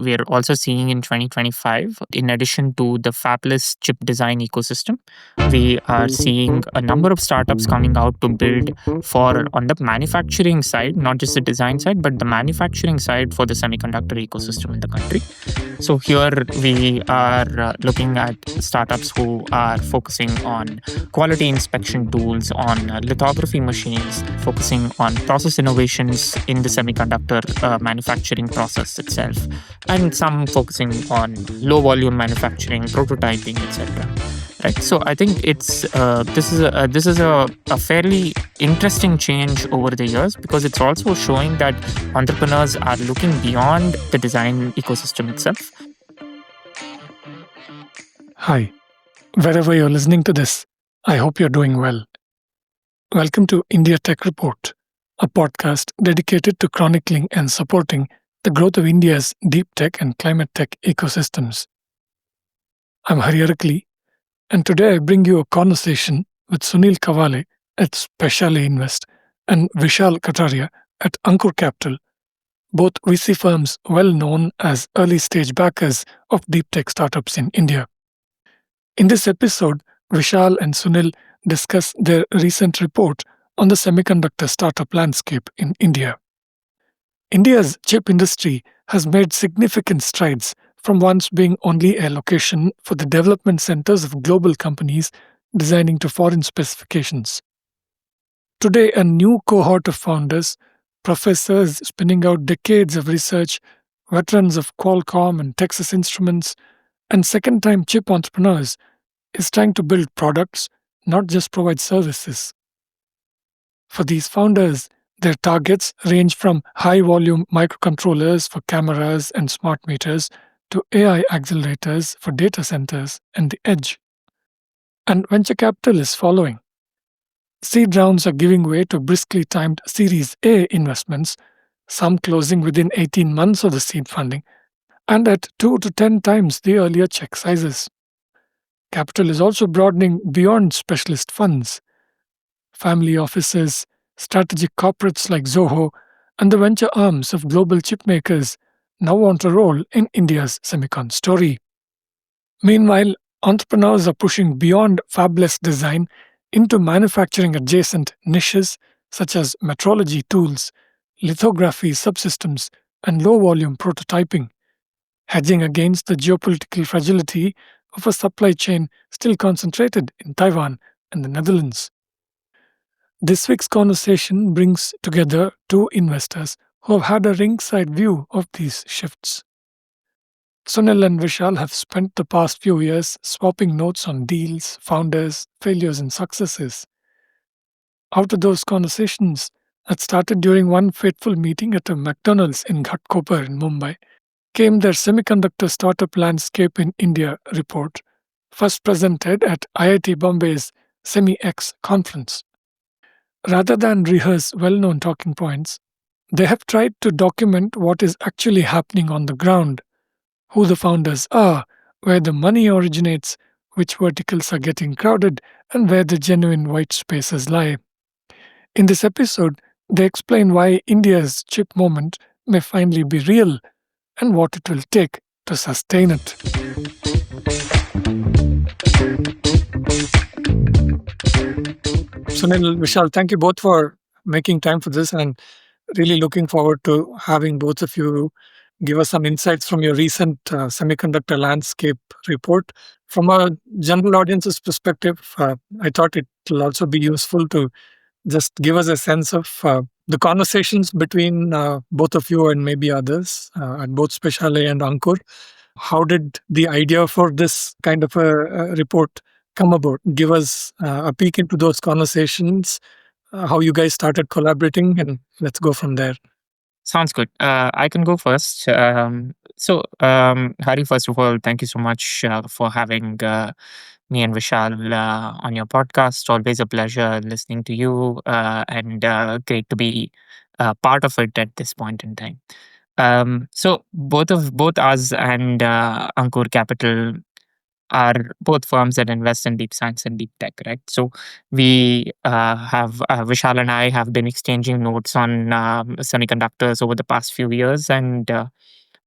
we're also seeing in 2025, in addition to the fabless chip design ecosystem, we are seeing a number of startups coming out to build for on the manufacturing side, not just the design side, but the manufacturing side for the semiconductor ecosystem in the country. So here we are looking at startups who are focusing on quality inspection tools, on lithography machines, focusing on process innovations in the semiconductor manufacturing process itself, and some focusing on low volume manufacturing, prototyping, etc. Right. So I think it's this is a fairly interesting change over the years, because it's also showing that entrepreneurs are looking beyond the design ecosystem itself. Hi, wherever you're listening to this, I hope you're doing well. Welcome to India Tech Report, a podcast dedicated to chronicling and supporting the growth of India's deep tech and climate tech ecosystems. I'm Hariharakli, and today I bring you a conversation with Sunil Cavale at Speciale Invest and Vishal Katariya at Ankur Capital, both VC firms well known as early stage backers of deep tech startups in India. In this episode, Vishal and Sunil discuss their recent report on the semiconductor startup landscape in India. India's chip industry has made significant strides from once being only a location for the development centers of global companies designing to foreign specifications. Today, a new cohort of founders, professors spinning out decades of research, veterans of Qualcomm and Texas Instruments, and second time chip entrepreneurs is trying to build products, not just provide services. For these founders, their targets range from high volume microcontrollers for cameras and smart meters to AI accelerators for data centers and the edge. And venture capital is following. Seed rounds are giving way to briskly timed Series A investments, some closing within 18 months of the seed funding, and at 2 to 10 times the earlier check sizes. Capital is also broadening beyond specialist funds. Family offices, strategic corporates like Zoho, and the venture arms of global chip makers now want a role in India's semicon story. Meanwhile, entrepreneurs are pushing beyond fabless design into manufacturing adjacent niches such as metrology tools, lithography subsystems, and low volume prototyping, hedging against the geopolitical fragility of a supply chain still concentrated in Taiwan and the Netherlands. This week's conversation brings together two investors who have had a ringside view of these shifts. Sunil and Vishal have spent the past few years swapping notes on deals, founders, failures, and successes. Out of those conversations that started during one fateful meeting at a McDonald's in Ghatkopar in Mumbai came their Semiconductor Startup Landscape in India report, first presented at IIT Bombay's SemiX conference. Rather than rehearse well-known talking points, they have tried to document what is actually happening on the ground, who the founders are, where the money originates, which verticals are getting crowded, and where the genuine white spaces lie. In this episode, they explain why India's chip moment may finally be real and what it will take to sustain it. Sunil, Vishal, thank you both for making time for this, and really looking forward to having both of you give us some insights from your recent semiconductor landscape report. From a general audience's perspective, I thought it will also be useful to just give us a sense of the conversations between both of you and maybe others at both Speciale and Ankur. How did the idea for this kind of a report come about? Give us a peek into those conversations, how you guys started collaborating, and let's go from there. Sounds good. I can go first. Hari, first of all, thank you so much for having me and Vishal on your podcast. Always a pleasure listening to you, and great to be part of it at this point in time. So both us and Ankur Capital are both firms that invest in deep science and deep tech, right? So we have Vishal and I have been exchanging notes on semiconductors over the past few years, and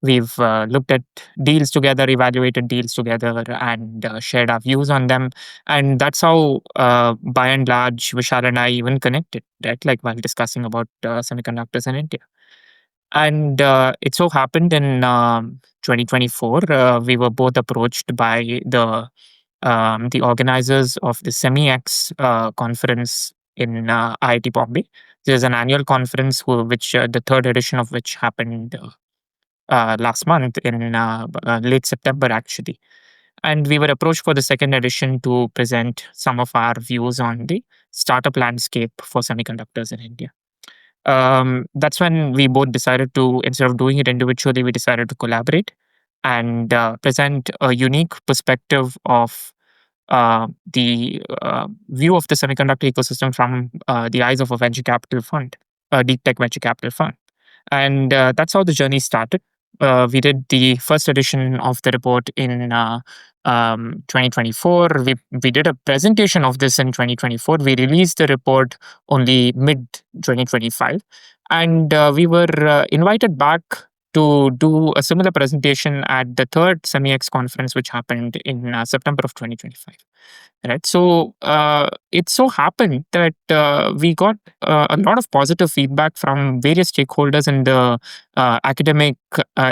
We've looked at deals together, evaluated deals together, and shared our views on them. And that's how, by and large, Vishal and I even connected, right? Like while discussing about semiconductors in India. And it so happened in 2024, we were both approached by the organizers of the SemiX conference in IIT Bombay. There's an annual conference which the third edition of which happened last month in late September, actually. And we were approached for the second edition to present some of our views on the startup landscape for semiconductors in India. That's when we both decided to, instead of doing it individually, we decided to collaborate and present a unique perspective of the view of the semiconductor ecosystem from the eyes of a venture capital fund, a deep tech venture capital fund. And that's how the journey started. We did the first edition of the report in 2024. We did a presentation of this in 2024. We released the report only mid 2025. And we were invited back to do a similar presentation at the third SemiX conference, which happened in September of 2025. Right. So it so happened that we got a lot of positive feedback from various stakeholders in the academic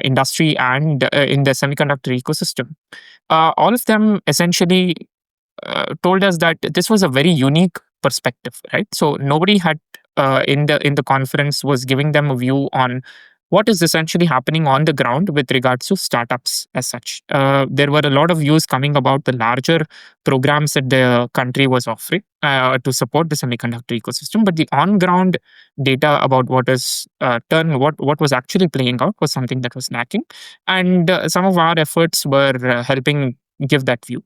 industry and in the semiconductor ecosystem. All of them essentially told us that this was a very unique perspective, right? So nobody had in the conference was giving them a view on what is essentially happening on the ground with regards to startups as such. There were a lot of views coming about the larger programs that the country was offering to support the semiconductor ecosystem, but the on-ground data about what was actually playing out was something that was lacking, and some of our efforts were helping give that view.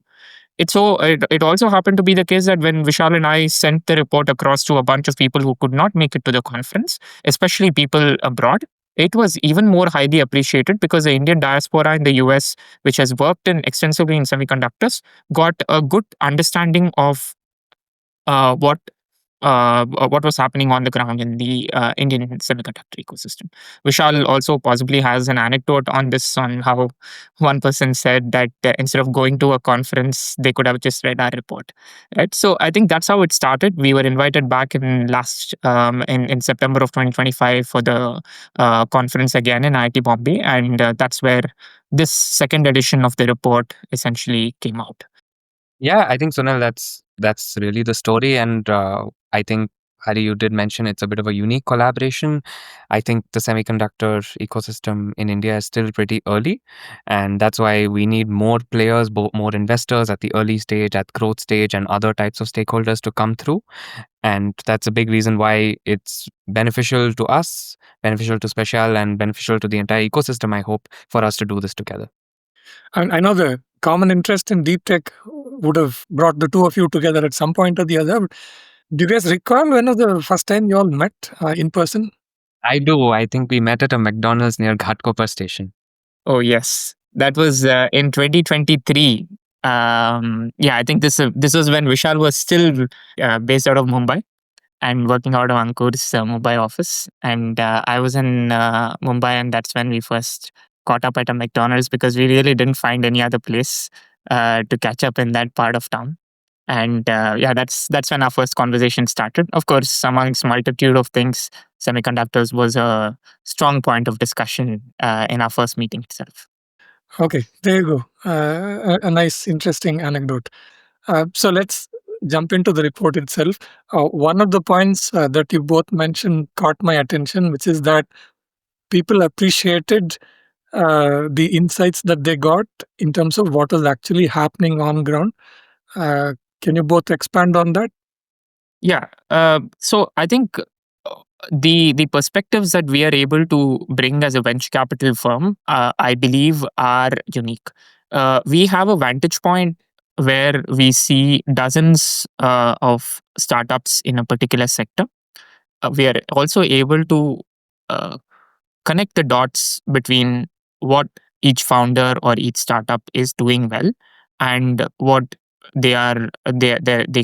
It also happened to be the case that when Vishal and I sent the report across to a bunch of people who could not make it to the conference, especially people abroad, it was even more highly appreciated because the Indian diaspora in the US, which has worked extensively in semiconductors, got a good understanding of what what was happening on the ground in the Indian semiconductor ecosystem. Vishal also possibly has an anecdote on this, on how one person said that instead of going to a conference, they could have just read our report. Right. So I think that's how it started. We were invited back in September of 2025 for the conference again in IIT Bombay, and that's where this second edition of the report essentially came out. Yeah, I think Sunil, that's really the story, and I think Hari, you did mention it's a bit of a unique collaboration. I think the semiconductor ecosystem in India is still pretty early, and that's why we need more players, more investors at the early stage, at growth stage, and other types of stakeholders to come through. And that's a big reason why it's beneficial to us, beneficial to Special, and beneficial to the entire ecosystem, I hope, for us to do this together. And I know the common interest in deep tech would have brought the two of you together at some point or the other. But do you guys recall when was the first time you all met in person? I do. I think we met at a McDonald's near Ghatkopar station. Oh, yes. That was in 2023. Yeah, I think this was when Vishal was still based out of Mumbai and working out of Ankur's Mumbai office. And I was in Mumbai, and that's when we first caught up at a McDonald's because we really didn't find any other place to catch up in that part of town. And yeah, that's when our first conversation started. Of course, amongst multitude of things, semiconductors was a strong point of discussion in our first meeting itself. Okay, there you go. A nice, interesting anecdote. So let's jump into the report itself. One of the points that you both mentioned caught my attention, which is that people appreciated the insights that they got in terms of what was actually happening on ground. Uh, can you both expand on that? Yeah. So I think the perspectives that we are able to bring as a venture capital firm, I believe, are unique. We have a vantage point where we see dozens of startups in a particular sector. We are also able to uh, connect the dots between what each founder or each startup is doing well and what they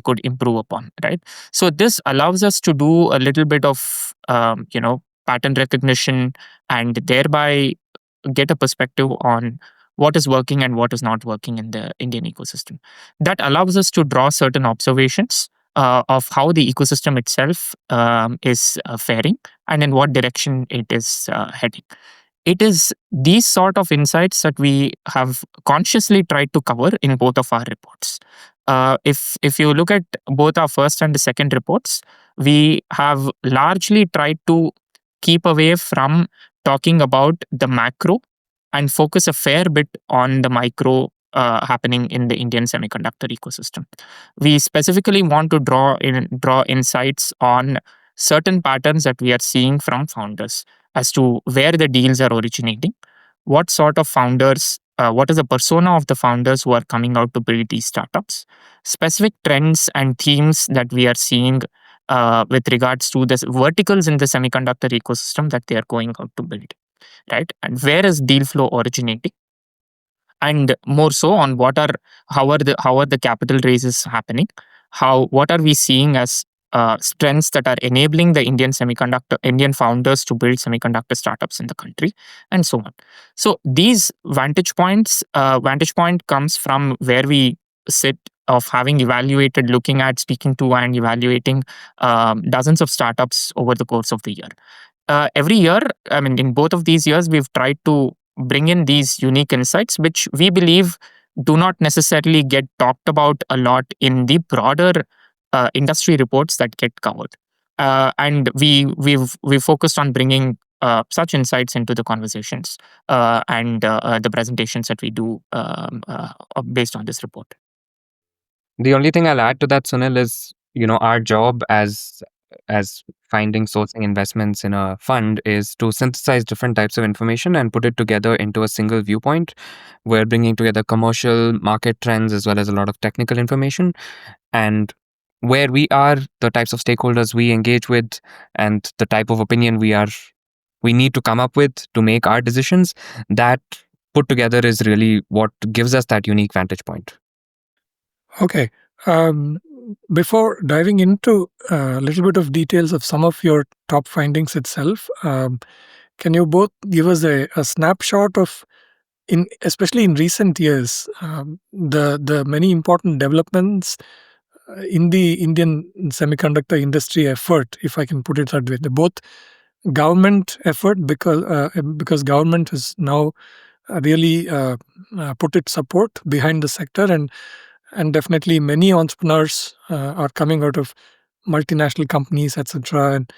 could improve upon, right? So this allows us to do a little bit of pattern recognition, and thereby get a perspective on what is working and what is not working in the Indian ecosystem. That allows us to draw certain observations of how the ecosystem itself is faring and in what direction it is heading. It is these sort of insights that we have consciously tried to cover in both of our reports. If you look at both our first and the second reports, we have largely tried to keep away from talking about the macro and focus a fair bit on the micro happening in the Indian semiconductor ecosystem. We specifically want to draw insights on certain patterns that we are seeing from founders as to where the deals are originating, what sort of founders, what is the persona of the founders who are coming out to build these startups, specific trends and themes that we are seeing with regards to the verticals in the semiconductor ecosystem that they are going out to build, right? And where is deal flow originating? And more so on how are the capital raises happening? What are we seeing as strengths that are enabling the Indian founders to build semiconductor startups in the country, and so on. So these vantage point comes from where we sit of having evaluated, looking at, speaking to, and evaluating dozens of startups over the course of the year. Every year, I mean, in both of these years, we've tried to bring in these unique insights, which we believe do not necessarily get talked about a lot in the broader industry reports that get covered. And we've focused on bringing such insights into the conversations and the presentations that we do based on this report. The only thing I'll add to that, Sunil, is our job as finding sourcing investments in a fund is to synthesize different types of information and put it together into a single viewpoint. We're bringing together commercial market trends as well as a lot of technical information, and where we are, the types of stakeholders we engage with, and the type of opinion we need to come up with to make our decisions. That put together is really what gives us that unique vantage point. Okay. Um, Before diving into a little bit of details of some of your top findings itself, can you both give us a snapshot of, especially in recent years, the many important developments in the Indian semiconductor industry effort, if I can put it that way, both government effort, because government has now really put its support behind the sector, and definitely many entrepreneurs are coming out of multinational companies, etc., and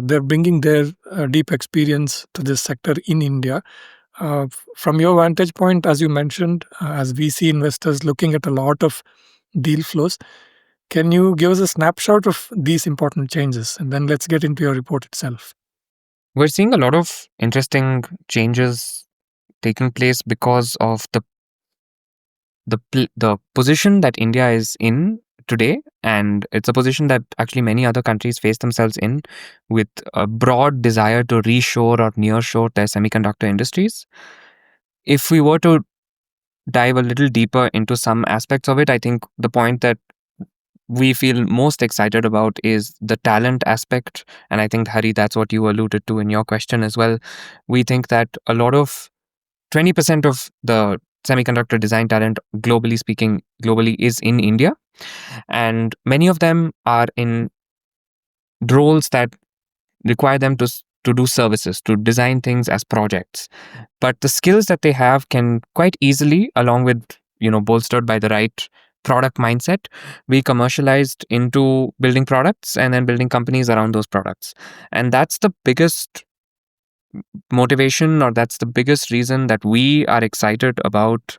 they're bringing their deep experience to this sector in India. From your vantage point, as you mentioned, as VC investors looking at a lot of deal flows, can you give us a snapshot of these important changes? And then let's get into your report itself. We're seeing a lot of interesting changes taking place because of the position that India is in today, and it's a position that actually many other countries face themselves in, with a broad desire to reshore or nearshore their semiconductor industries. If we were to dive a little deeper into some aspects of it, I think the point that we feel most excited about is the talent aspect. And I think, Hari, that's what you alluded to in your question as well. We think that a lot of 20% of the semiconductor design talent, globally is in India. And many of them are in roles that require them to do services, to design things as projects. But the skills that they have can quite easily, along with, bolstered by the right product mindset, be commercialized into building products and then building companies around those products. And that's the biggest motivation, or that's the biggest reason that we are excited about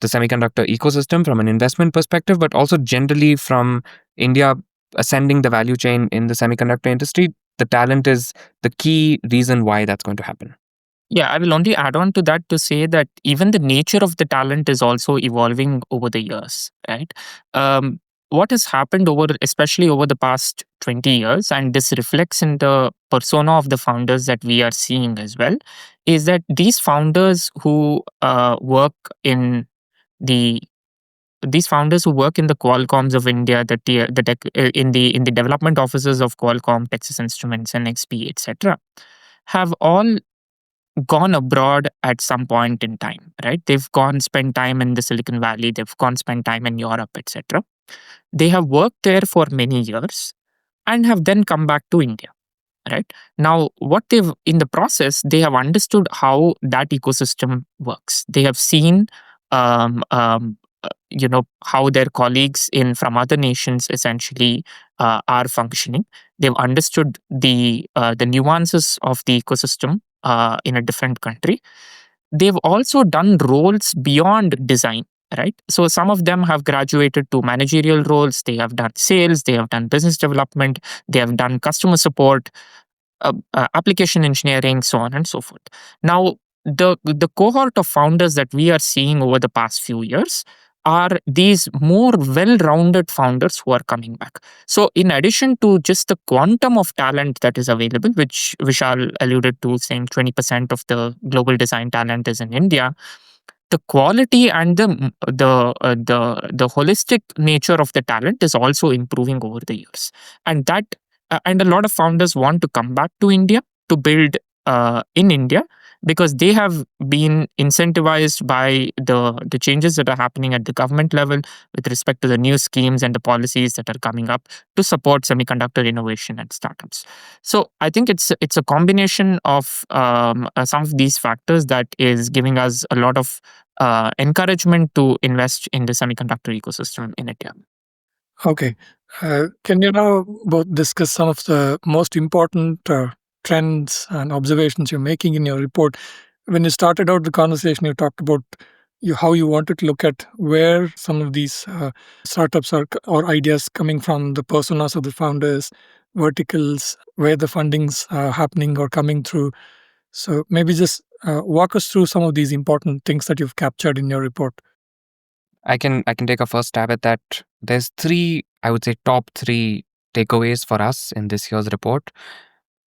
the semiconductor ecosystem from an investment perspective, but also generally from India ascending the value chain in the semiconductor industry. The talent is the key reason why that's going to happen. Yeah, I will only add on to that to say that even the nature of the talent is also evolving over the years, right? What has happened especially over the past 20 years, and this reflects in the persona of the founders that we are seeing as well, is that these founders who work in the Qualcomms of India, the tech, in the development offices of Qualcomm, Texas Instruments, and XP, etc., have all gone abroad at some point in time, right? They've gone spend time in the Silicon Valley, they've gone spend time in Europe, etc. They have worked there for many years and have then come back to India, right? Now, what they've in the process, they have understood how that ecosystem works. They have seen, how their colleagues in from other nations essentially are functioning. They've understood the nuances of the ecosystem in a different country. They've also done roles beyond design, right? So some of them have graduated to managerial roles. They have done sales, they have done business development, they have done customer support, application engineering, so on and so forth. Now, the cohort of founders that we are seeing over the past few years are these more well-rounded founders who are coming back. So, in addition to just the quantum of talent that is available, which Vishal alluded to, saying 20% of the global design talent is in India, the quality and the holistic nature of the talent is also improving over the years, and a lot of founders want to come back to India to build in India, because they have been incentivized by the changes that are happening at the government level with respect to the new schemes and the policies that are coming up to support semiconductor innovation and startups. So I think it's a combination of some of these factors that is giving us a lot of encouragement to invest in the semiconductor ecosystem in India. Okay. Can you now both discuss some of the most important trends and observations you're making in your report? When you started out the conversation, you talked about how you wanted to look at where some of these startups or ideas coming from, the personas of the founders, verticals, where the funding's happening or coming through. So maybe just walk us through some of these important things that you've captured in your report. I can take a first stab at that. There's three, I would say, top three takeaways for us in this year's report.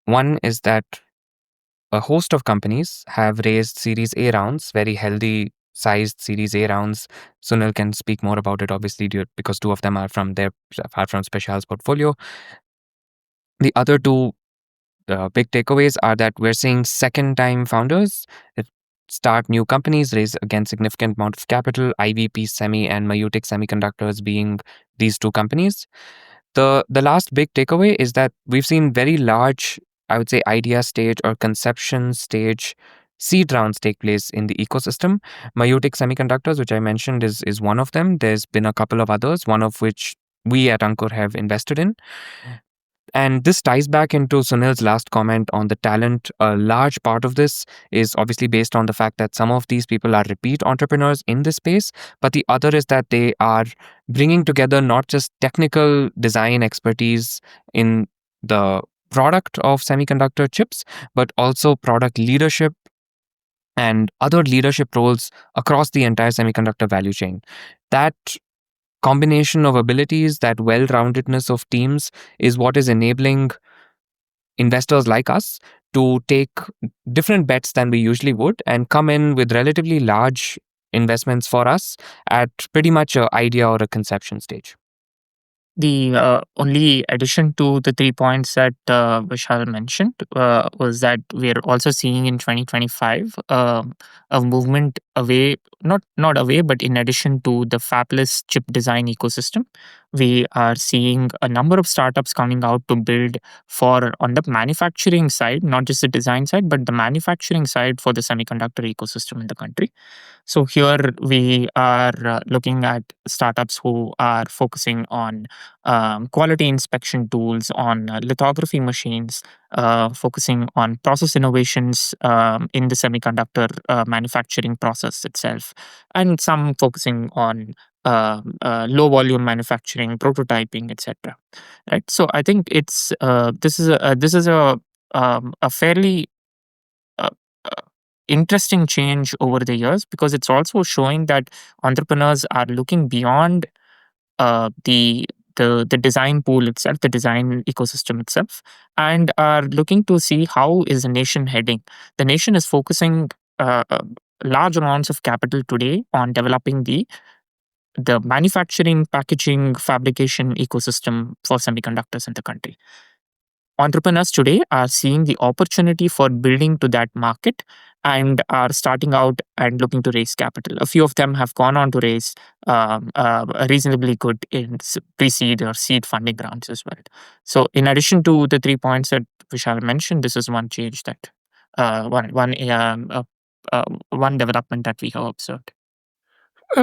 One is that a host of companies have raised Series A rounds, very healthy sized Series A rounds. Sunil can speak more about it, obviously, because two of them are from Speciale's portfolio. The other two big takeaways are that we're seeing second-time founders start new companies, raise again significant amount of capital. IVP Semi and Mayutic Semiconductors being these two companies. The last big takeaway is that we've seen very large, I would say, idea stage or conception stage seed rounds take place in the ecosystem. Mayutic Semiconductors, which I mentioned, is one of them. There's been a couple of others, one of which we at Ankur have invested in. And this ties back into Sunil's last comment on the talent. A large part of this is obviously based on the fact that some of these people are repeat entrepreneurs in this space, but the other is that they are bringing together not just technical design expertise in the product of semiconductor chips, but also product leadership and other leadership roles across the entire semiconductor value chain. That combination of abilities, that well-roundedness of teams is what is enabling investors like us to take different bets than we usually would and come in with relatively large investments for us at pretty much an idea or a conception stage. The only addition to the 3 points that Vishal mentioned was that we are also seeing in 2025 a movement away, not away, but in addition to the fabless chip design ecosystem, we are seeing a number of startups coming out to build for on the manufacturing side, not just the design side, but the manufacturing side for the semiconductor ecosystem in the country. So here we are looking at startups who are focusing on quality inspection tools, on lithography machines, focusing on process innovations in the semiconductor manufacturing process itself, and some focusing on low volume manufacturing, prototyping, etc. Right. So I think it's this is a fairly uh, uh, interesting change over the years, because it's also showing that entrepreneurs are looking beyond the design pool itself, the design ecosystem itself, and are looking to see how is the nation heading. The nation is focusing large amounts of capital today on developing the manufacturing, packaging, fabrication ecosystem for semiconductors in the country. entrepreneurs today are seeing the opportunity for building to that market and are starting out and looking to raise capital. A few of them have gone on to raise reasonably good in pre-seed or seed funding rounds as well. So, in addition to the 3 points that Vishal mentioned, this is one change that one development that we have observed.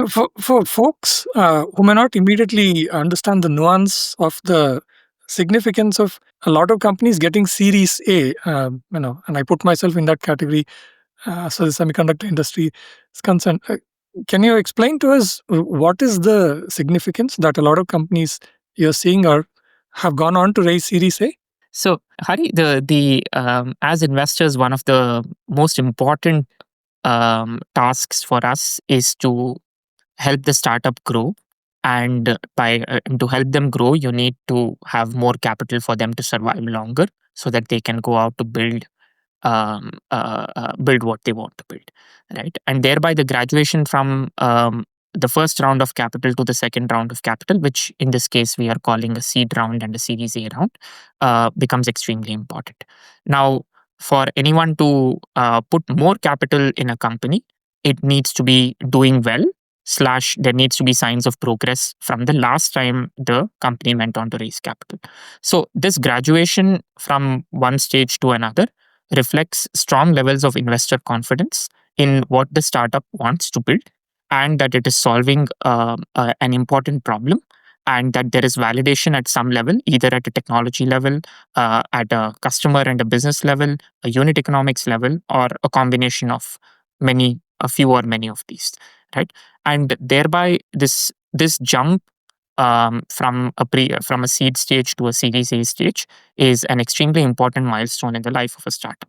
For folks who may not immediately understand the nuance of the significance of a lot of companies getting Series A, and I put myself in that category, so the semiconductor industry is concerned. Can you explain to us what is the significance that a lot of companies you're seeing are have gone on to raise Series A? So, Hari, the as investors, one of the most important tasks for us is to help the startup grow. And to help them grow, you need to have more capital for them to survive longer, so that they can go out to build what they want to build, right? And thereby the graduation from the first round of capital to the second round of capital, which in this case we are calling a seed round and a Series A round, becomes extremely important. Now, for anyone to put more capital in a company, it needs to be doing well. Slash, there needs to be signs of progress from the last time the company went on to raise capital. So, this graduation from one stage to another reflects strong levels of investor confidence in what the startup wants to build, and that it is solving an important problem, and that there is validation at some level, either at a technology level, at a customer and a business level, a unit economics level, or a combination of a few or many of these, right? And thereby this jump from a seed stage to a Series A stage is an extremely important milestone in the life of a startup.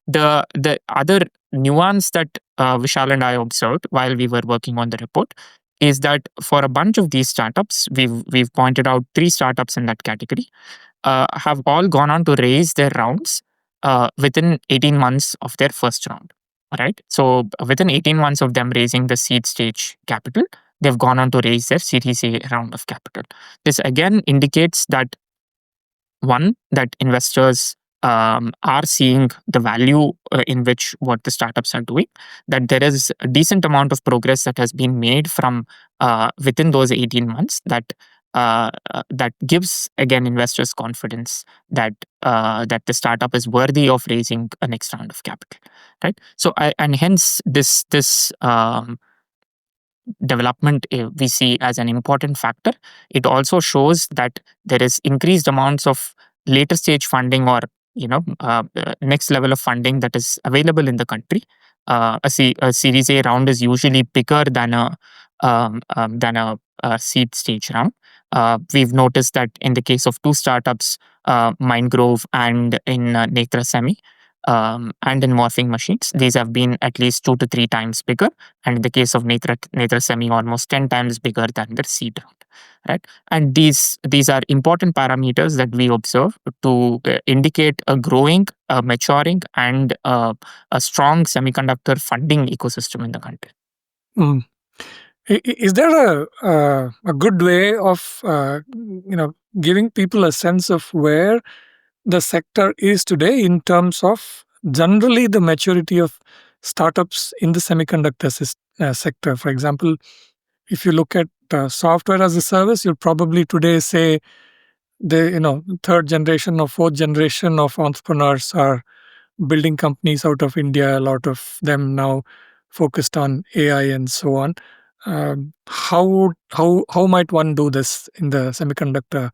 The other nuance that Vishal and I observed while we were working on the report is that for a bunch of these startups, we've pointed out 3 startups in that category, have all gone on to raise their rounds within 18 months of their first round. Right. So within 18 months of them raising the seed stage capital, they've gone on to raise their Series A round of capital. This again indicates that one, that investors are seeing the value in which what the startups are doing, that there is a decent amount of progress that has been made from within those 18 months, that gives again investors confidence that the startup is worthy of raising a next round of capital, right? So and hence this development we see as an important factor. It also shows that there is increased amounts of later stage funding, or next level of funding that is available in the country. A Series A round is usually bigger than a seed stage round. We've noticed that in the case of 2 startups, Mindgrove and in Netra Semi, and in morphing machines, these have been at least 2 to 3 times bigger, and in the case of Netra Semi, almost 10 times bigger than their seed round. Right, and these are important parameters that we observe to indicate a growing, maturing, and a strong semiconductor funding ecosystem in the country. Mm. Is there a good way of giving people a sense of where the sector is today in terms of generally the maturity of startups in the semiconductor sector? For example, if you look at software as a service, you'll probably today say the third generation or fourth generation of entrepreneurs are building companies out of India. A lot of them now focused on AI and so on. How might one do this in the semiconductor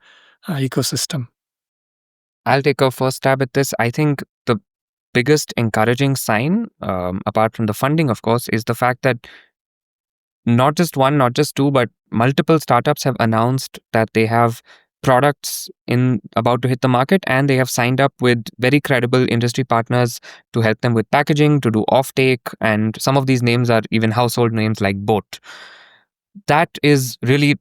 ecosystem? I'll take a first stab at this. I think the biggest encouraging sign, apart from the funding, of course, is the fact that not just one, not just two, but multiple startups have announced that they have products in about to hit the market, and they have signed up with very credible industry partners to help them with packaging, to do offtake, and some of these names are even household names like Boat. That is really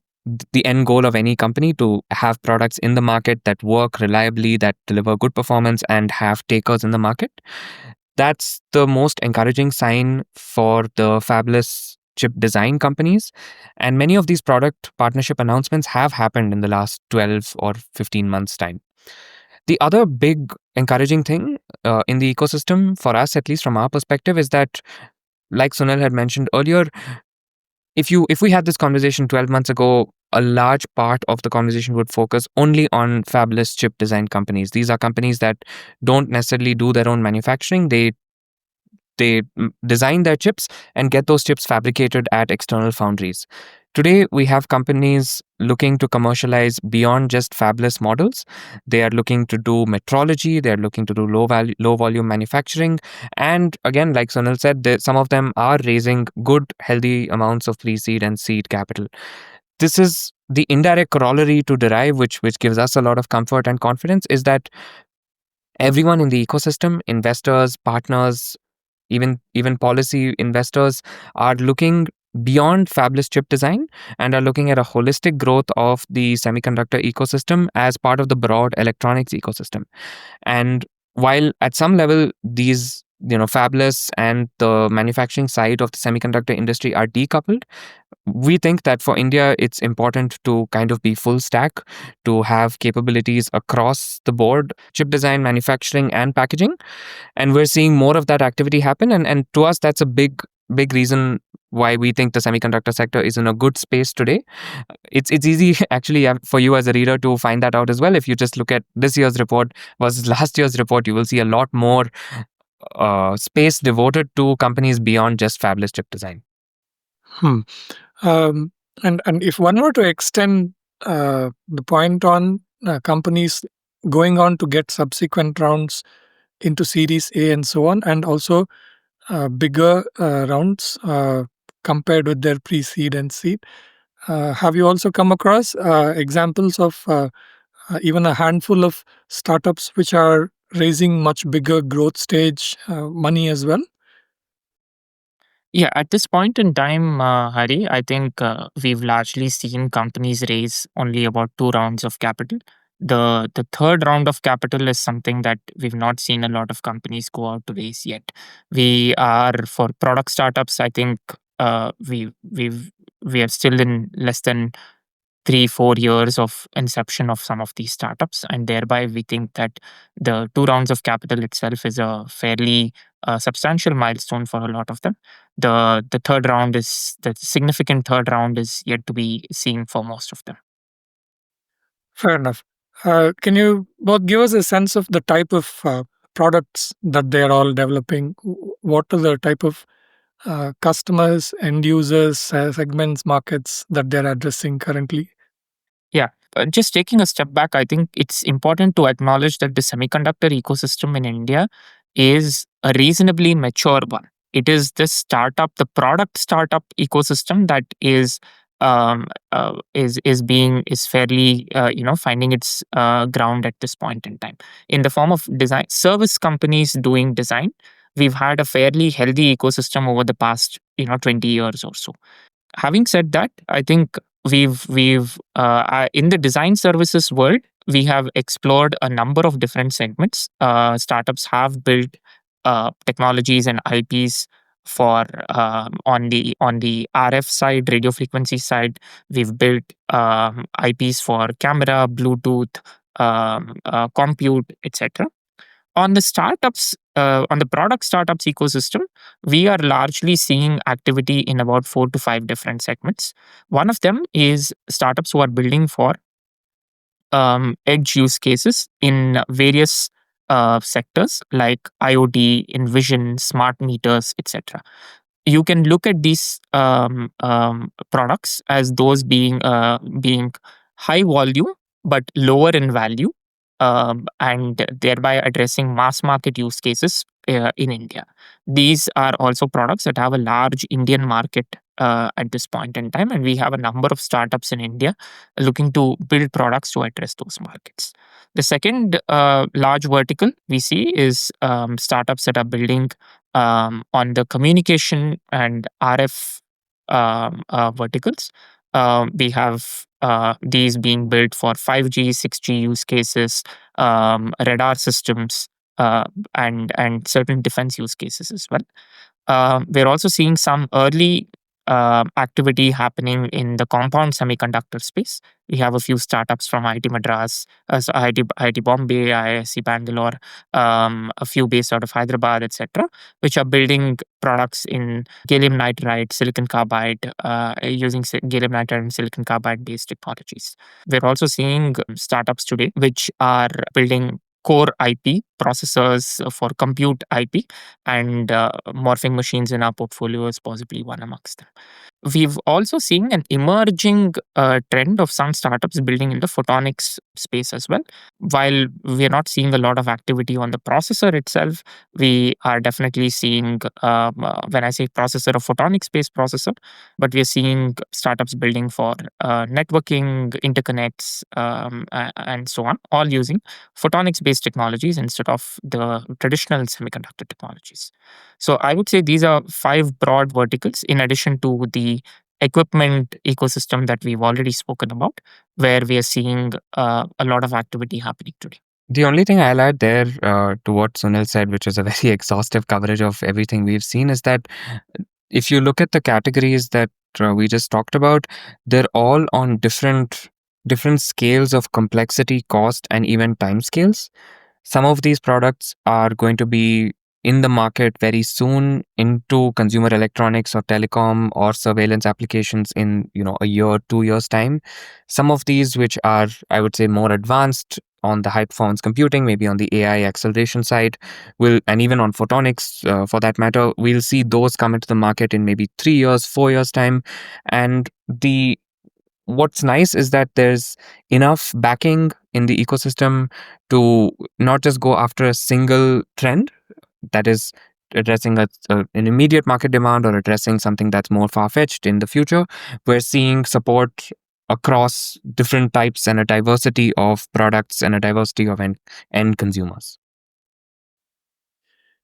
the end goal of any company, to have products in the market that work reliably, that deliver good performance, and have takers in the market. That's the most encouraging sign for the fabulous chip design companies. And many of these product partnership announcements have happened in the last 12 or 15 months' time. The other big encouraging thing in the ecosystem, for us, at least from our perspective, is that, like Sunil had mentioned earlier, if we had this conversation 12 months ago, a large part of the conversation would focus only on fabless chip design companies. These are companies that don't necessarily do their own manufacturing. They design their chips and get those chips fabricated at external foundries. Today, we have companies looking to commercialize beyond just fabless models. They are looking to do metrology. They are looking to do low volume manufacturing. And again, like Sunil said, some of them are raising good, healthy amounts of pre-seed and seed capital. This is the indirect corollary to derive, which gives us a lot of comfort and confidence, is that everyone in the ecosystem, investors, partners, even policy investors, are looking beyond fabless chip design and are looking at a holistic growth of the semiconductor ecosystem as part of the broad electronics ecosystem. And while at some level these fabless and the manufacturing side of the semiconductor industry are decoupled, we think that for India, it's important to kind of be full stack, to have capabilities across the board, chip design, manufacturing, and packaging. And we're seeing more of that activity happen. And to us, that's a big reason why we think the semiconductor sector is in a good space today. It's easy actually for you as a reader to find that out as well. If you just look at this year's report versus last year's report, you will see a lot more space devoted to companies beyond just fabless chip design. Hmm. Um, and if one were to extend the point on companies going on to get subsequent rounds into Series A and so on, and also bigger rounds compared with their pre-seed and seed, have you also come across examples of even a handful of startups which are raising much bigger growth stage money as well? Yeah, at this point in time, Hari, I think we've largely seen companies raise only about 2 rounds of capital. The third round of capital is something that we've not seen a lot of companies go out to raise yet. We are for product startups. I think we are still in less than 3-4 years of inception of some of these startups, and thereby we think that the 2 rounds of capital itself is a fairly substantial milestone for a lot of them. The significant third round is yet to be seen for most of them. Fair enough. Can you both give us a sense of the type of products that they are all developing? What are the type of customers, end users, segments, markets that they're addressing currently? Yeah. Just taking a step back, I think it's important to acknowledge that the semiconductor ecosystem in India is a reasonably mature one. It is the product startup ecosystem that is fairly finding its ground at this point in time. In the form of design service companies doing design, we've had a fairly healthy ecosystem over the past 20 years or so. Having said that, I think we've in the design services world, we have explored a number of different segments. Startups have built technologies and IPs for on the RF side, radio frequency side. We've built IPs for camera, Bluetooth, compute, etc. On the product startups ecosystem, we are largely seeing activity in about 4 to 5 different segments. One of them is startups who are building for edge use cases in various sectors like IoT, Envision, smart meters, etc. You can look at these products as those being high volume but lower in value, and thereby addressing mass market use cases in India. These are also products that have a large Indian market at this point in time, and we have a number of startups in India looking to build products to address those markets. The second large vertical we see is startups that are building on the communication and RF verticals. We have these being built for 5G, 6G use cases, radar systems, and certain defense use cases as well. We're also seeing some early activity happening in the compound semiconductor space. We have a few startups from IIT Madras, so IIT Bombay, IISc Bangalore, a few based out of Hyderabad, etc., which are building products in gallium nitride, silicon carbide, using gallium nitride and silicon carbide based technologies. We're also seeing startups today which are building core IP processors for compute IP, and morphing machines in our portfolio is possibly one amongst them. We've also seen an emerging trend of some startups building in the photonics space as well. While we're not seeing a lot of activity on the processor itself, we are definitely seeing, when I say processor, a photonics based processor, but we're seeing startups building for networking, interconnects, and so on, all using photonics based technologies instead of the traditional semiconductor technologies. So I would say these are five broad verticals in addition to the equipment ecosystem that we've already spoken about, where we are seeing a lot of activity happening today. The only thing I'll add there to what Sunil said, which is a very exhaustive coverage of everything we've seen, is that if you look at the categories that we just talked about, they're all on different scales of complexity, cost, and even time scales. Some of these products are going to be in the market very soon into consumer electronics or telecom or surveillance applications in a year, 2 years time. Some of these which are, I would say, more advanced on the high performance computing, maybe on the AI acceleration side, will and even on photonics for that matter, we'll see those come into the market in maybe 3 years, 4 years time. And the what's nice is that there's enough backing in the ecosystem to not just go after a single trend that is addressing an immediate market demand or addressing something that's more far-fetched in the future. We're seeing support across different types and a diversity of products and a diversity of end consumers.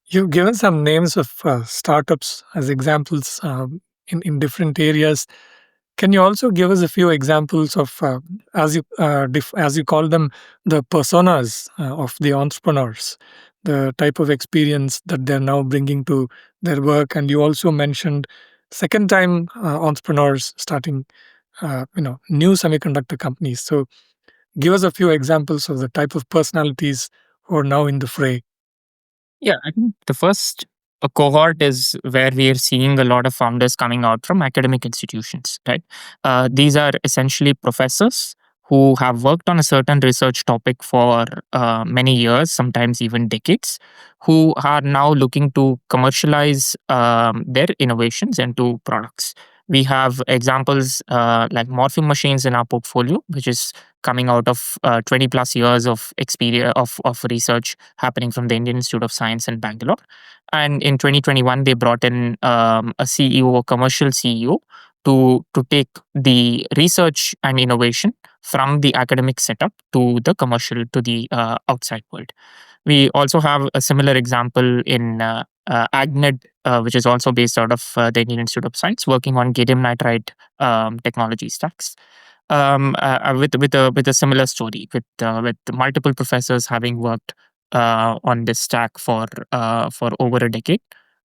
You've given some names of startups as examples in different areas. Can you also give us a few examples of, as you call them, the personas of the entrepreneurs, the type of experience that they're now bringing to their work? And you also mentioned second-time entrepreneurs starting, new semiconductor companies. So, give us a few examples of the type of personalities who are now in the fray. Yeah, I think the first a cohort is where we are seeing a lot of founders coming out from academic institutions, right? These are essentially professors who have worked on a certain research topic for many years, sometimes even decades, who are now looking to commercialize their innovations into products. We have examples like morphing machines in our portfolio, which is coming out of 20 plus years of experience of research happening from the Indian Institute of Science in Bangalore. And in 2021, they brought in a CEO, a commercial CEO, to take the research and innovation from the academic setup to the commercial, to the outside world. We also have a similar example in AgNet, which is also based out of the Indian Institute of Science, working on gallium nitride technology stacks. With a similar story, with multiple professors having worked on this stack for over a decade,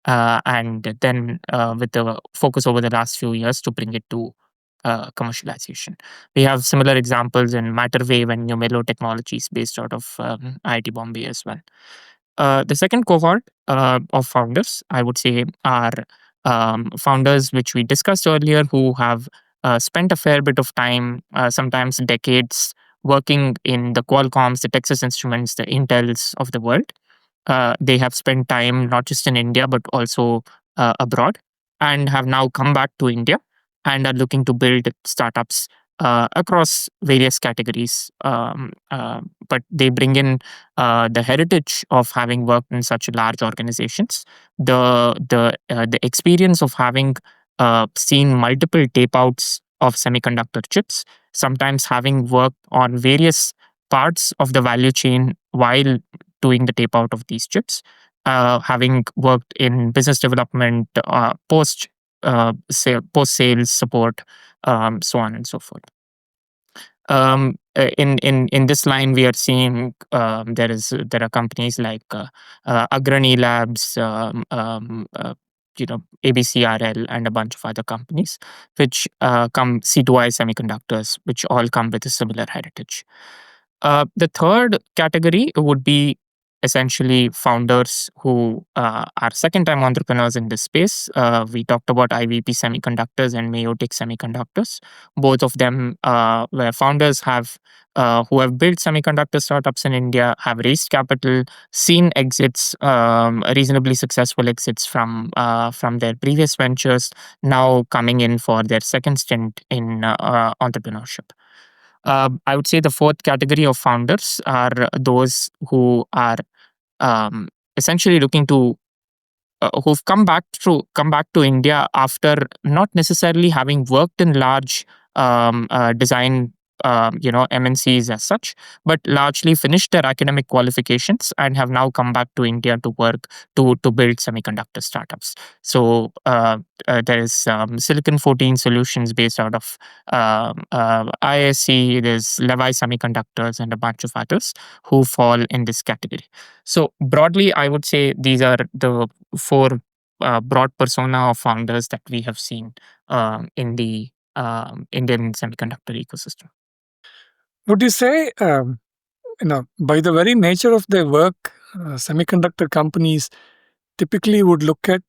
and then with the focus over the last few years to bring it to commercialization. We have similar examples in matter wave and Numelo technologies based out of IIT Bombay as well. The second cohort of founders, I would say, are founders which we discussed earlier, who have spent a fair bit of time, sometimes decades, working in the Qualcomms, the Texas Instruments, the Intels of the world. They have spent time not just in India but also abroad, and have now come back to India and are looking to build startups across various categories. But they bring in the heritage of having worked in such large organizations, the experience of having seen multiple tape outs of semiconductor chips, sometimes having worked on various parts of the value chain while doing the tape out of these chips, having worked in business development, post sales support, so on and so forth. In this line, we are seeing there are companies like Agrani Labs, ABCRL and a bunch of other companies, which come C2I Semiconductors, which all come with a similar heritage. The third category would be essentially founders who are second time entrepreneurs in this space. We talked about IVP Semiconductors and Mayotic Semiconductors. Both of them were founders who have built semiconductor startups in India, have raised capital, seen exits, reasonably successful exits from their previous ventures, now coming in for their second stint in entrepreneurship. I would say the fourth category of founders are those who are essentially looking to who've come back to India after not necessarily having worked in large design MNCs as such, but largely finished their academic qualifications and have now come back to India to work to build semiconductor startups. So there is Silicon 14 Solutions based out of ISC. There's Levi Semiconductors and a bunch of others who fall in this category. So broadly, I would say these are the four broad persona of founders that we have seen in the Indian semiconductor ecosystem. Would you say, by the very nature of their work, semiconductor companies typically would look at,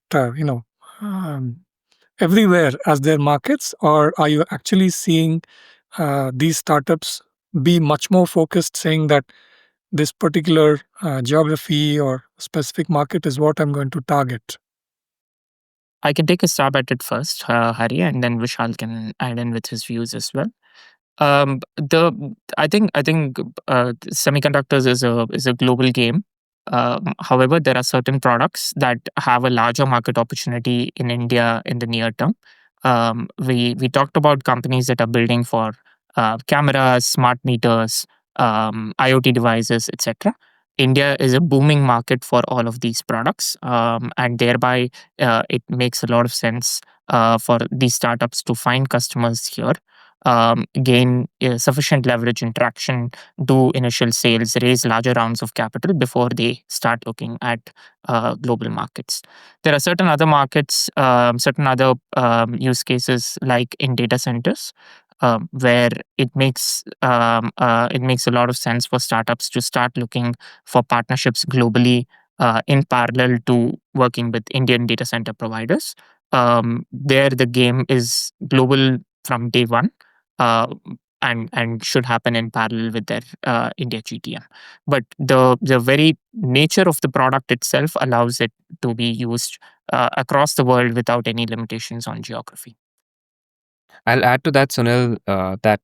um, everywhere as their markets, or are you actually seeing these startups be much more focused, saying that this particular geography or specific market is what I'm going to target? I can take a stab at it first, Hari, and then Vishal can add in with his views as well. The I think semiconductors is a global game. However, there are certain products that have a larger market opportunity in India in the near term. We talked about companies that are building for cameras, smart meters, IoT devices, etc. India is a booming market for all of these products, and thereby it makes a lot of sense for these startups to find customers here, gain sufficient leverage and traction, do initial sales, raise larger rounds of capital before they start looking at global markets. There are certain other markets, certain other use cases like in data centers. Where it makes a lot of sense for startups to start looking for partnerships globally in parallel to working with Indian data center providers. There, the game is global from day one, uh, and should happen in parallel with their India GTM. But the very nature of the product itself allows it to be used across the world without any limitations on geography. I'll add to that, Sunil, that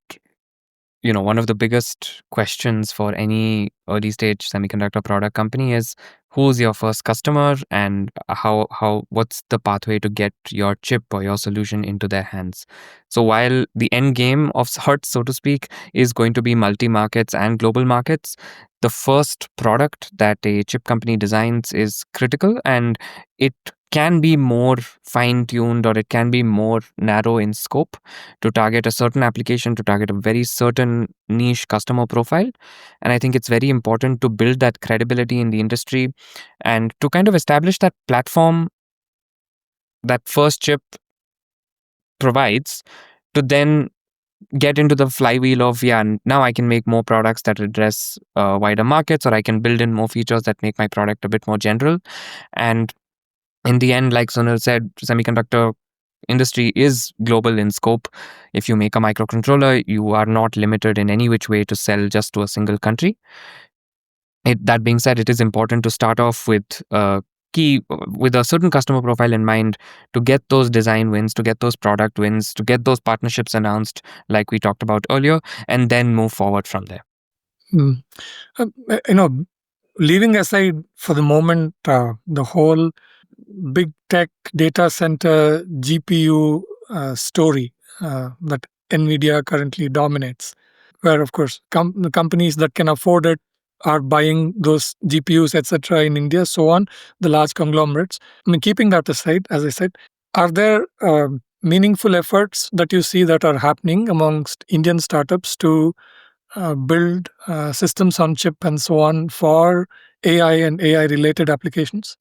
one of the biggest questions for any early stage semiconductor product company is who's your first customer and how what's the pathway to get your chip or your solution into their hands. So while the end game of sorts, so to speak, is going to be multi markets and global markets, the first product that a chip company designs is critical, and it can be more fine tuned or it can be more narrow in scope to target a certain application, to target a very certain niche customer profile. And I think it's very important to build that credibility in the industry and to kind of establish that platform that first chip provides to then get into the flywheel of, yeah, now I can make more products that address wider markets, or I can build in more features that make my product a bit more general. And in the end, like Sunil said, semiconductor industry is global in scope. If you make a microcontroller, you are not limited in any which way to sell just to a single country. That being said, it is important to start off with with a certain customer profile in mind, to get those design wins, to get those product wins, to get those partnerships announced, like we talked about earlier, and then move forward from there. Mm. Leaving aside for the moment the whole big tech data center GPU story that NVIDIA currently dominates, where, of course, the companies that can afford it are buying those GPUs, etc., in India, so on, the large conglomerates. I mean, keeping that aside, as I said, are there meaningful efforts that you see that are happening amongst Indian startups to build systems on chip and so on for AI and AI related applications?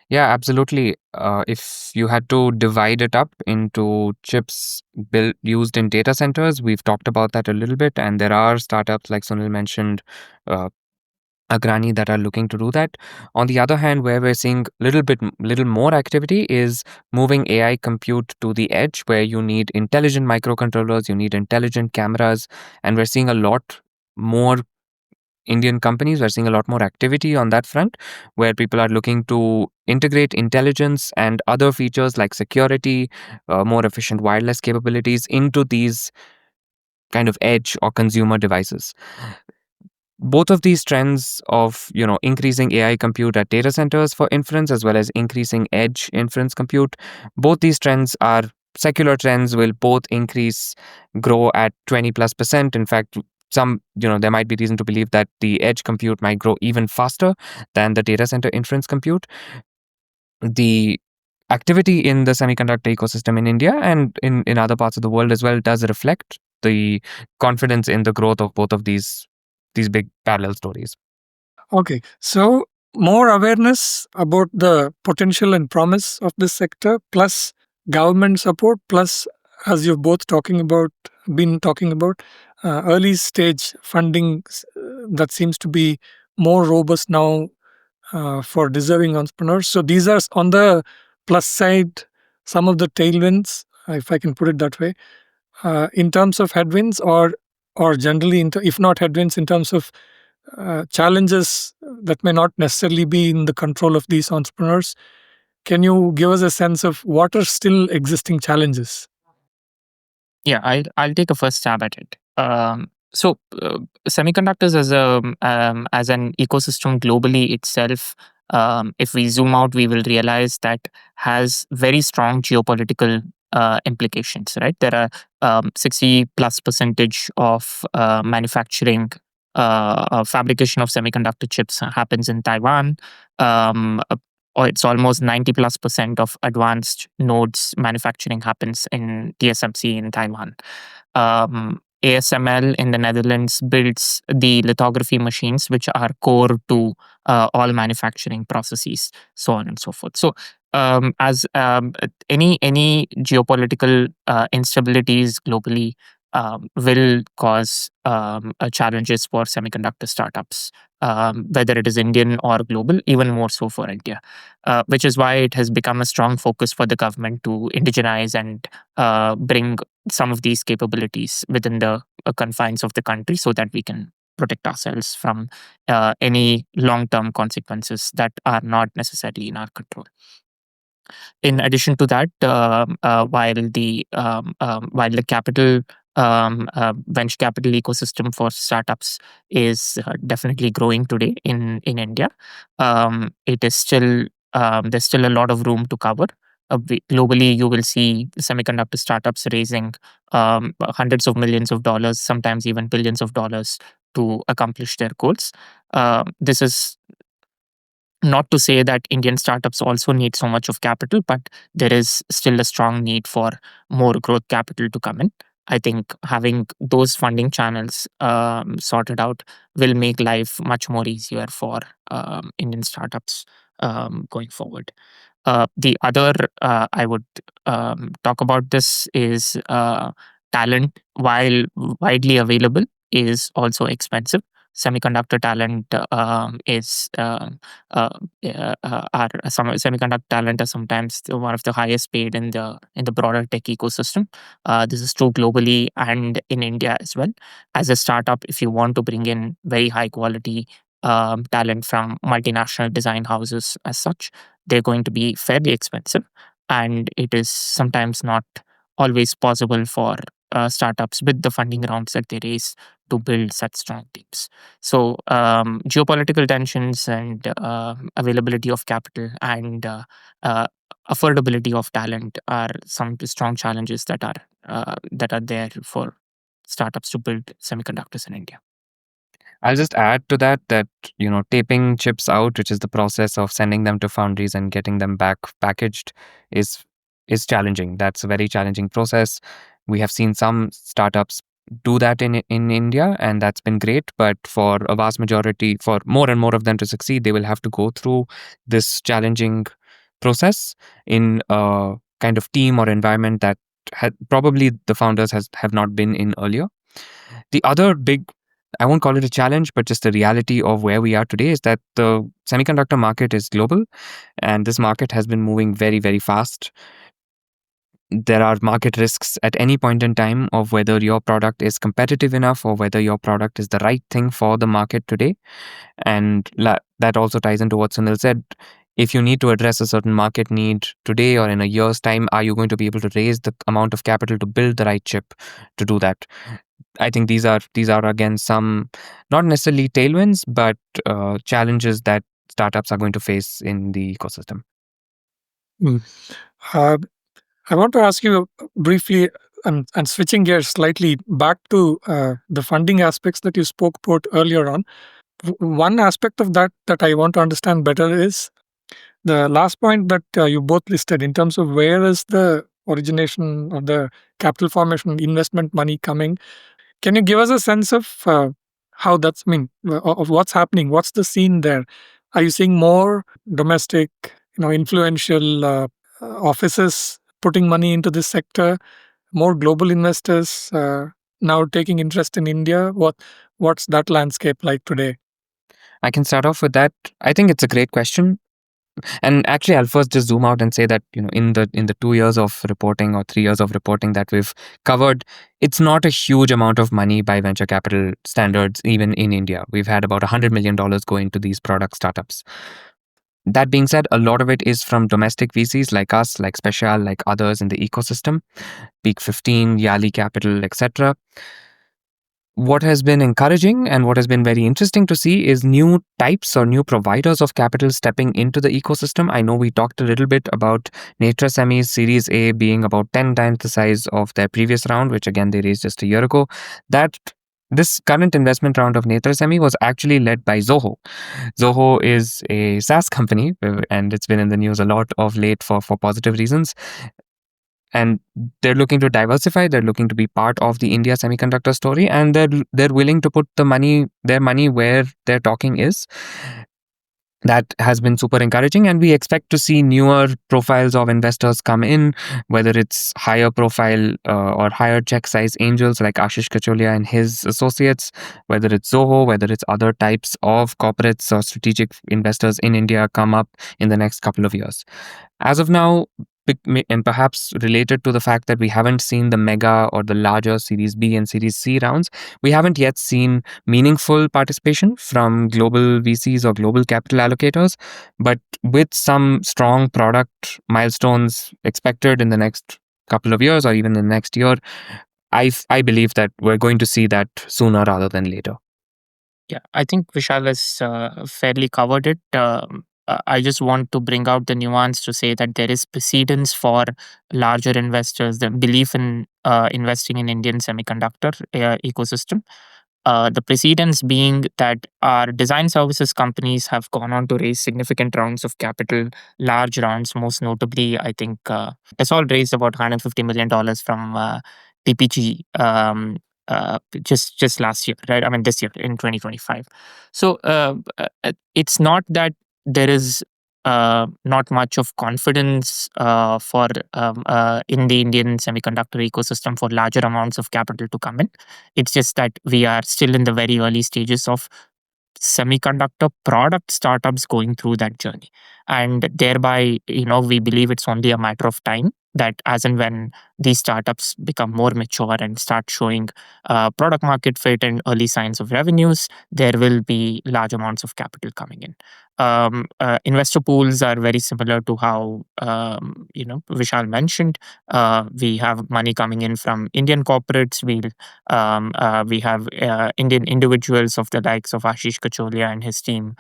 Yeah, absolutely. If you had to divide it up into chips built used in data centers, we've talked about that a little bit, and there are startups like Sunil mentioned, uh, Agrani, that are looking to do that. On the other hand, where we're seeing little more activity is moving AI compute to the edge, where you need intelligent microcontrollers, you need intelligent cameras, and we're seeing a lot more Indian companies. We're seeing a lot more activity on that front, where people are looking to integrate intelligence and other features like security, more efficient wireless capabilities into these kind of edge or consumer devices. Both of these trends of increasing AI compute at data centers for inference as well as increasing edge inference compute, both these trends are secular trends, will both grow at 20+%. In fact, there might be reason to believe that the edge compute might grow even faster than the data center inference compute. The activity in the semiconductor ecosystem in India and in other parts of the world as well does reflect the confidence in the growth of both of these big parallel stories. Okay, so more awareness about the potential and promise of this sector, plus government support, plus as you've both been talking about, early stage funding that seems to be more robust now for deserving entrepreneurs. So these are on the plus side, some of the tailwinds, if I can put it that way, in terms of headwinds, or generally, if not headwinds, in terms of challenges that may not necessarily be in the control of these entrepreneurs. Can you give us a sense of what are still existing challenges? Yeah, I'll take a first stab at it. Semiconductors as an ecosystem globally itself, if we zoom out, we will realize that has very strong geopolitical implications. Right, there are 60 plus percentage of manufacturing. Fabrication of semiconductor chips happens in Taiwan. Or it's almost 90 plus percent of advanced nodes manufacturing happens in TSMC in Taiwan. ASML in the Netherlands builds the lithography machines, which are core to all manufacturing processes, so on and so forth. So, as any geopolitical instabilities globally will cause challenges for semiconductor startups, whether it is Indian or global, even more so for India, which is why it has become a strong focus for the government to indigenize and bring some of these capabilities within the confines of the country so that we can protect ourselves from any long term consequences that are not necessarily in our control. In addition to that, while the capital venture capital ecosystem for startups is definitely growing today in India, it is still there's still a lot of room to cover. Globally, you will see semiconductor startups raising hundreds of millions of dollars, sometimes even billions of dollars, to accomplish their goals. This is not to say that Indian startups also need so much of capital, but there is still a strong need for more growth capital to come in. I think having those funding channels sorted out will make life much more easier for Indian startups going forward. The other I would talk about this is talent, while widely available, is also expensive. Semiconductor talent is some semiconductor talent are sometimes one of the highest paid in the broader tech ecosystem. This is true globally and in India as well. As a startup, if you want to bring in very high quality talent from multinational design houses as such, they're going to be fairly expensive, and it is sometimes not always possible for startups with the funding rounds that they raise to build such strong teams. So, geopolitical tensions and availability of capital and uh, affordability of talent are some strong challenges that are there for startups to build semiconductors in India. I'll just add to that, taping chips out, which is the process of sending them to foundries and getting them back packaged, is is challenging. That's a very challenging process. We have seen some startups do that in India, and that's been great. But for a vast majority, for more and more of them to succeed, they will have to go through this challenging process in a kind of team or environment that probably the founders have not been in earlier. The other big, I won't call it a challenge, but just the reality of where we are today is that the semiconductor market is global, and this market has been moving very, very fast. There are market risks at any point in time of whether your product is competitive enough or whether your product is the right thing for the market today. And that also ties into what Sunil said. If you need to address a certain market need today or in a year's time, are you going to be able to raise the amount of capital to build the right chip to do that? I think these are again some not necessarily tailwinds, but challenges that startups are going to face in the ecosystem. Mm. Uh, I want to ask you briefly, and switching gears slightly back to the funding aspects that you spoke about earlier on. One aspect of that I want to understand better is the last point that you both listed in terms of where is the origination of the capital formation investment money coming. Can you give us a sense of how that's, I mean, of what's happening? What's the scene there? Are you seeing more domestic, influential offices putting money into this sector? More global investors now taking interest in India? What's that landscape like today? I can start off with that. I think it's a great question. And actually, I'll first just zoom out and say that in the 2 years of reporting or 3 years of reporting that we've covered, it's not a huge amount of money by venture capital standards, even in India. We've had about $100 million go into these product startups. That being said, a lot of it is from domestic VCs like us, like Speciale, like others in the ecosystem, Peak 15, Yali Capital, etc. What has been encouraging and what has been very interesting to see is new types or new providers of capital stepping into the ecosystem. I know we talked a little bit about Netra Semi's Series A being about 10 times the size of their previous round, which again they raised just a year ago. That this current investment round of Netra Semi was actually led by Zoho. Zoho is a SaaS company, and it's been in the news a lot of late for positive reasons. And they're looking to diversify. They're looking to be part of the India semiconductor story, and they're willing to put their money where their talking is. That has been super encouraging, and we expect to see newer profiles of investors come in, whether it's higher profile or higher check size angels like Ashish Kacholia and his associates, whether it's Zoho, whether it's other types of corporates or strategic investors in India come up in the next couple of years. As of now, and perhaps related to the fact that we haven't seen the mega or the larger Series B and Series C rounds, we haven't yet seen meaningful participation from global VCs or global capital allocators. But with some strong product milestones expected in the next couple of years or even in the next year, I believe that we're going to see that sooner rather than later. Yeah, I think Vishal has fairly covered it. I just want to bring out the nuance to say that there is precedence for larger investors, the belief in investing in Indian semiconductor ecosystem. The precedence being that our design services companies have gone on to raise significant rounds of capital, large rounds. Most notably, I think Tesol raised about $150 million from TPG just last year, right? I mean, this year in 2025. So it's not that there is not much of confidence for in the Indian semiconductor ecosystem for larger amounts of capital to come in. It's just that we are still in the very early stages of semiconductor product startups going through that journey, and thereby, we believe it's only a matter of time that as and when these startups become more mature and start showing product market fit and early signs of revenues, there will be large amounts of capital coming in. Investor pools are very similar to how Vishal mentioned. We have money coming in from Indian corporates. We have Indian individuals of the likes of Ashish Kacholia and his team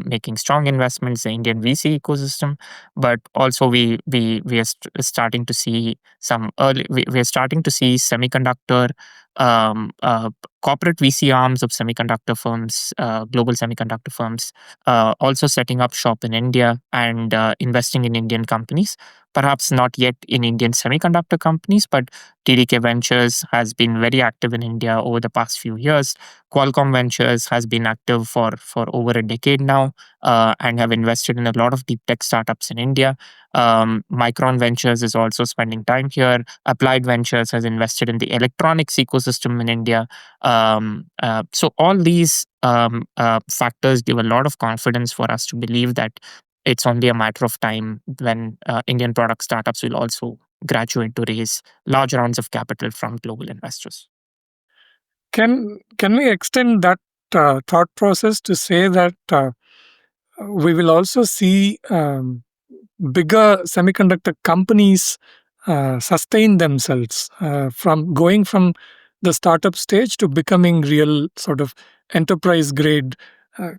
making strong investments in the Indian VC ecosystem. But also we are starting to see some early. We are starting to see semiconductor corporate VC arms of semiconductor firms, global semiconductor firms, also setting up shop in India and investing in Indian companies. perhaps not yet in Indian semiconductor companies, but TDK Ventures has been very active in India over the past few years. Qualcomm Ventures has been active for over a decade now, and have invested in a lot of deep tech startups in India. Micron Ventures is also spending time here. Applied Ventures has invested in the electronics ecosystem in India. So all these factors give a lot of confidence for us to believe that it's only a matter of time when Indian product startups will also graduate to raise large rounds of capital from global investors. Can we extend that thought process to say that we will also see bigger semiconductor companies sustain themselves from going from the startup stage to becoming real sort of enterprise grade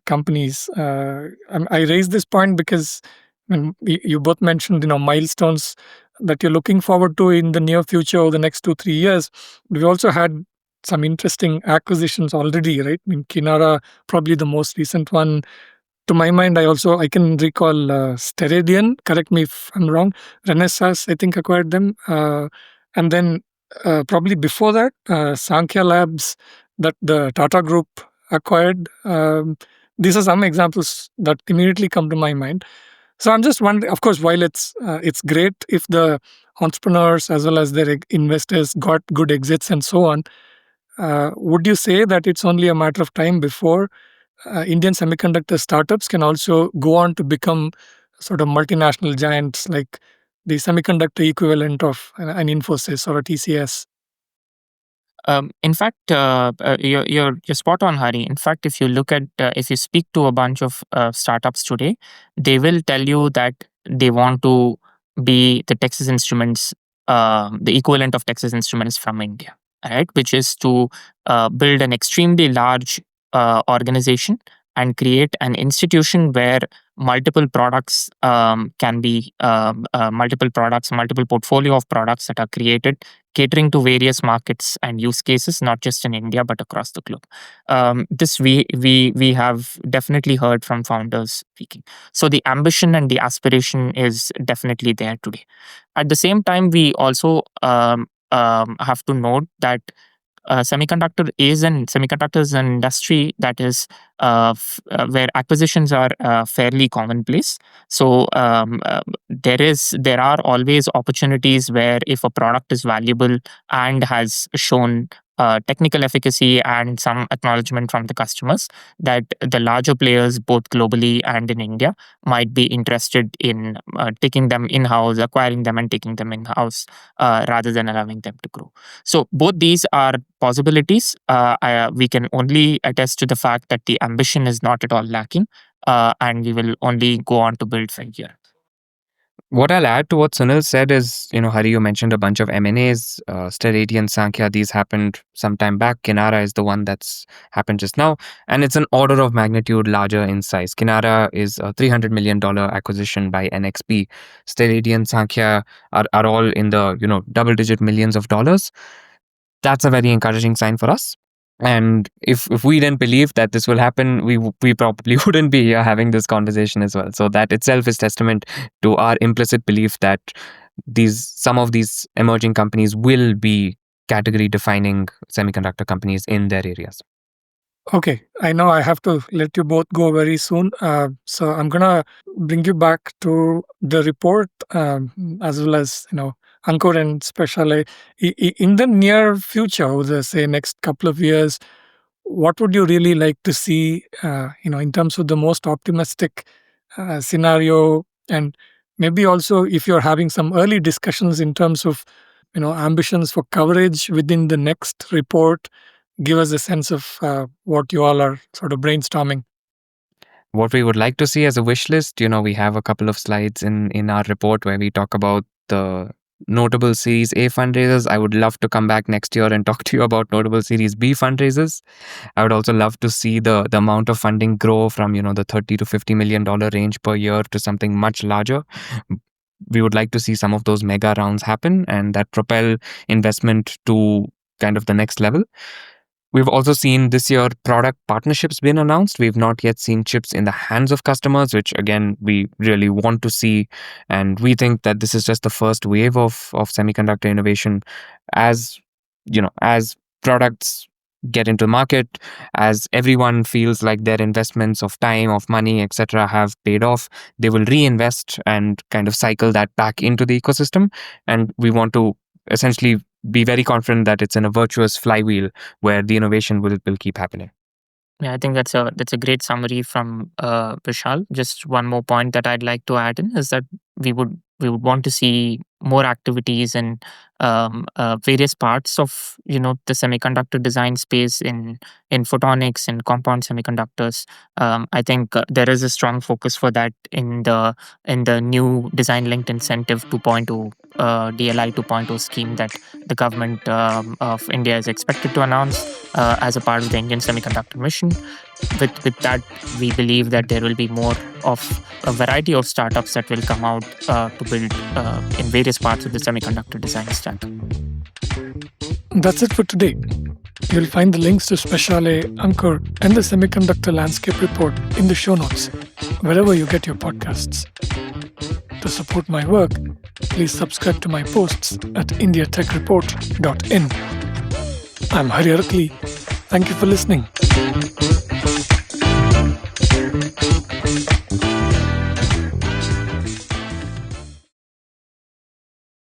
companies? I raise this point because when you both mentioned, milestones that you're looking forward to in the near future or the next 2-3 years. We've also had some interesting acquisitions already, right? I mean, Kinara, probably the most recent one. To my mind, I can recall Steradian. Correct me if I'm wrong. Renesas, I think, acquired them, and then probably before that, Sankhya Labs that the Tata Group acquired. These are some examples that immediately come to my mind. So I'm just wondering. Of course, while it's great if the entrepreneurs as well as their investors got good exits and so on, would you say that it's only a matter of time before Indian semiconductor startups can also go on to become sort of multinational giants like the semiconductor equivalent of an Infosys or a TCS? In fact, you're spot on, Hari. In fact, if you speak to a bunch of startups today, they will tell you that they want to be the Texas Instruments, the equivalent of Texas Instruments from India, right? Which is to build an extremely large organization and create an institution where multiple products can be multiple products, multiple portfolio of products that are created catering to various markets and use cases, not just in India but across the globe. This we have definitely heard from founders speaking. So the ambition and the aspiration is definitely there today. At the same time, we also have to note that semiconductor is an industry that is where acquisitions are fairly commonplace. So there are always opportunities where if a product is valuable and has shown technical efficacy and some acknowledgement from the customers, that the larger players both globally and in India might be interested in taking them in house, acquiring them and taking them in house rather than allowing them to grow. So both these are possibilities. We can only attest to the fact that the ambition is not at all lacking, and we will only go on to build from here. What I'll add to what Sunil said is, Hari, you mentioned a bunch of M&As, Sterati and Sankhya. These happened some time back. Kinara is the one that's happened just now. And it's an order of magnitude larger in size. Kinara is a $300 million acquisition by NXP. Sterati and Sankhya are all in the, double-digit millions of dollars. That's a very encouraging sign for us. And if we didn't believe that this will happen, we probably wouldn't be here having this conversation as well. So that itself is testament to our implicit belief that some of these emerging companies will be category defining semiconductor companies in their areas. Okay, I know I have to let you both go very soon. So I'm gonna bring you back to the report, as well as Ankur and Speciale. In the near future, over the say next couple of years, what would you really like to see? In terms of the most optimistic scenario, and maybe also if you're having some early discussions in terms of ambitions for coverage within the next report, give us a sense of what you all are sort of brainstorming. What we would like to see as a wish list, we have a couple of slides in our report where we talk about the notable Series A fundraisers. I would love to come back next year and talk to you about notable Series B fundraisers. I would also love to see the amount of funding grow from the $30 to $50 million range per year to something much larger. We would like to see some of those mega rounds happen and that propel investment to kind of the next level. We've also seen this year product partnerships being announced. We've not yet seen chips in the hands of customers, which again, we really want to see. And we think that this is just the first wave of semiconductor innovation. As as products get into the market, as everyone feels like their investments of time, of money, etc., have paid off, they will reinvest and kind of cycle that back into the ecosystem. And we want to essentially be very confident that it's in a virtuous flywheel where the innovation will keep happening. Yeah, I think that's a great summary from Vishal. Just one more point that I'd like to add in is that we would want to see more activities in various parts of the semiconductor design space in photonics and compound semiconductors. I think there is a strong focus for that in the new design linked incentive 2.0 DLI 2.0 scheme that the government of India is expected to announce as a part of the Indian semiconductor mission. With that, we believe that there will be more of a variety of startups that will come out to build in various parts of the semiconductor design stack. That's it for today. You'll find the links to Speciale, Ankur, and the Semiconductor Landscape report in the show notes, wherever you get your podcasts. To support my work, please subscribe to my posts at indiatechreport.in. I'm Hari Arakli. Thank you for listening.